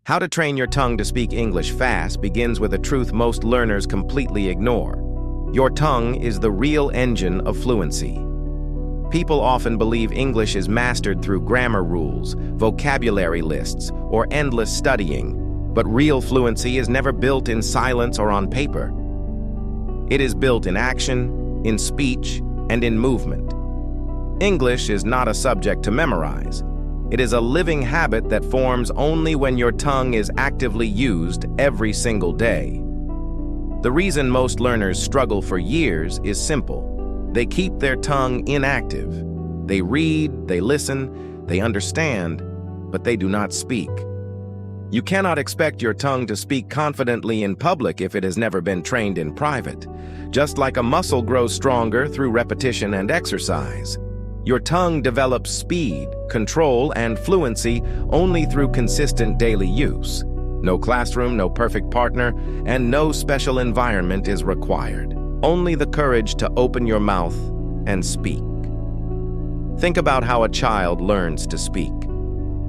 How to train your tongue to speak English fast begins with a truth most learners completely ignore. Your tongue is the real engine of fluency. People often believe English is mastered through grammar rules, vocabulary lists, or endless studying, but real fluency is never built in silence or on paper. It is built in action, in speech, and in movement. English is not a subject to memorize. It is a living habit that forms only when your tongue is actively used every single day. The reason most learners struggle for years is simple. They keep their tongue inactive. They read, they listen, they understand, but they do not speak. You cannot expect your tongue to speak confidently in public if it has never been trained in private. Just like a muscle grows stronger through repetition and exercise, your tongue develops speed, control, and fluency only through consistent daily use. No classroom, no perfect partner, and no special environment is required. Only the courage to open your mouth and speak. Think about how a child learns to speak.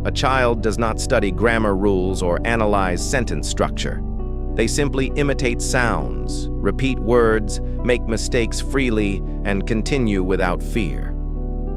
A child does not study grammar rules or analyze sentence structure. They simply imitate sounds, repeat words, make mistakes freely, and continue without fear.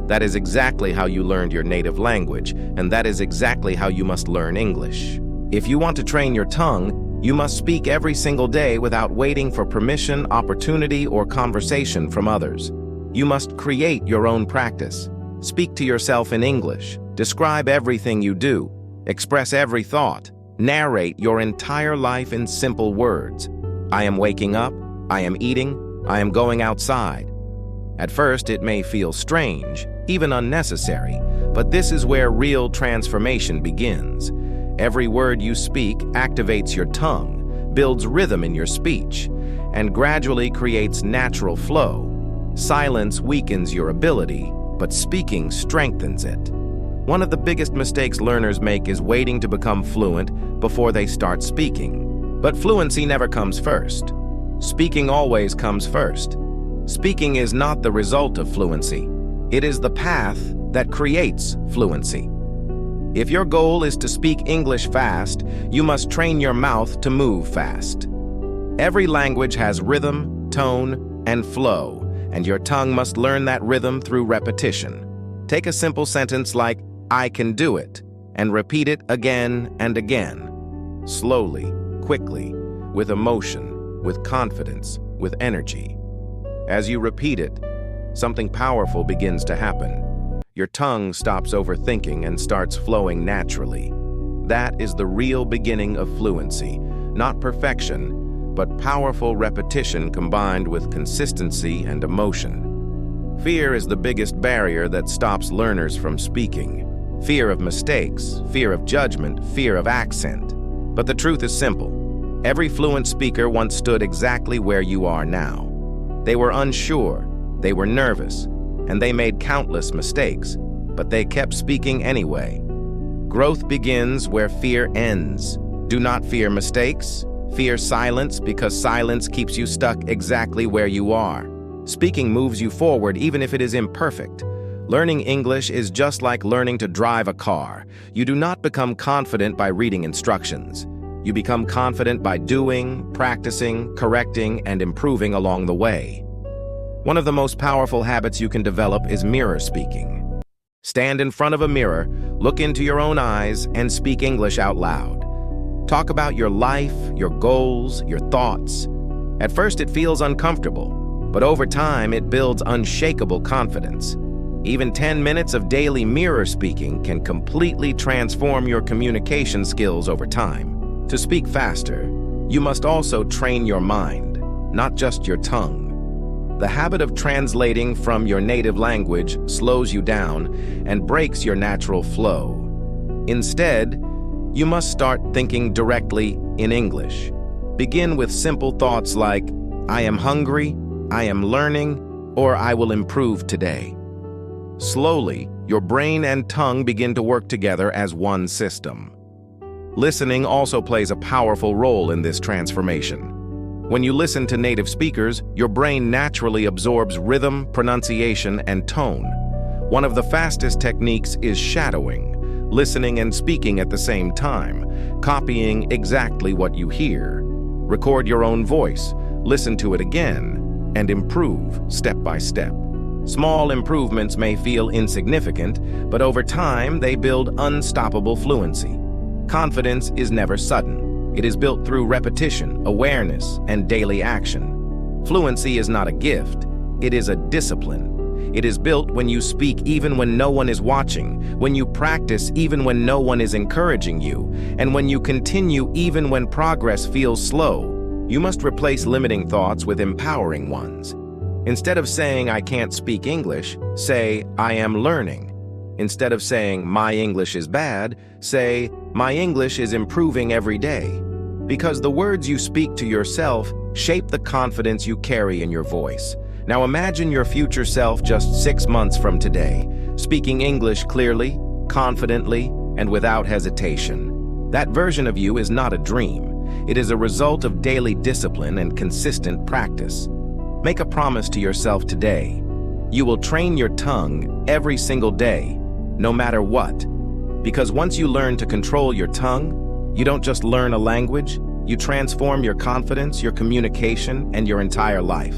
That is exactly how you learned your native language, and that is exactly how you must learn English. If you want to train your tongue, you must speak every single day without waiting for permission, opportunity, or conversation from others. You must create your own practice. Speak to yourself in English. Describe everything you do. Express every thought. Narrate your entire life in simple words. I am waking up. I am eating. I am going outside. At first, it may feel strange, even unnecessary, but this is where real transformation begins. Every word you speak activates your tongue, builds rhythm in your speech, and gradually creates natural flow. Silence weakens your ability, but speaking strengthens it. One of the biggest mistakes learners make is waiting to become fluent before they start speaking. But fluency never comes first. Speaking always comes first. Speaking is not the result of fluency. It is the path that creates fluency. If your goal is to speak English fast, you must train your mouth to move fast. Every language has rhythm, tone, and flow, and your tongue must learn that rhythm through repetition. Take a simple sentence like, I can do it, and repeat it again and again. Slowly, quickly, with emotion, with confidence, with energy. As you repeat it, something powerful begins to happen. Your tongue stops overthinking and starts flowing naturally. That is the real beginning of fluency, not perfection, but powerful repetition combined with consistency and emotion. Fear is the biggest barrier that stops learners from speaking. Fear of mistakes, fear of judgment, fear of accent. But the truth is simple. Every fluent speaker once stood exactly where you are now. They were unsure, they were nervous, and they made countless mistakes, but they kept speaking anyway. Growth begins where fear ends. Do not fear mistakes. Fear silence, because silence keeps you stuck exactly where you are. Speaking moves you forward even if it is imperfect. Learning English is just like learning to drive a car. You do not become confident by reading instructions. You become confident by doing, practicing, correcting, and improving along the way. One of the most powerful habits you can develop is mirror speaking. Stand in front of a mirror, look into your own eyes, and speak English out loud. Talk about your life, your goals, your thoughts. At first it feels uncomfortable, but over time it builds unshakable confidence. Even 10 minutes of daily mirror speaking can completely transform your communication skills over time. To speak faster, you must also train your mind, not just your tongue. The habit of translating from your native language slows you down and breaks your natural flow. Instead, you must start thinking directly in English. Begin with simple thoughts like, I am hungry, I am learning, or I will improve today. Slowly, your brain and tongue begin to work together as one system. Listening also plays a powerful role in this transformation. When you listen to native speakers, your brain naturally absorbs rhythm, pronunciation, and tone. One of the fastest techniques is shadowing. listening and speaking at the same time, copying exactly what you hear. Record your own voice, listen to it again, and improve step by step. Small improvements may feel insignificant, but over time they build unstoppable fluency. Confidence is never sudden. It is built through repetition, awareness, and daily action. Fluency is not a gift, it is a discipline. It is built when you speak even when no one is watching, when you practice even when no one is encouraging you, and when you continue even when progress feels slow. You must replace limiting thoughts with empowering ones. Instead of saying, "I can't speak English," say, "I am learning." Instead of saying, "My English is bad," say, "My English is improving every day." Because the words you speak to yourself shape the confidence you carry in your voice. Now imagine your future self just 6 months from today, speaking English clearly, confidently, and without hesitation. That version of you is not a dream. It is a result of daily discipline and consistent practice. Make a promise to yourself today. You will train your tongue every single day, no matter what. Because once you learn to control your tongue, you don't just learn a language, you transform your confidence, your communication, and your entire life.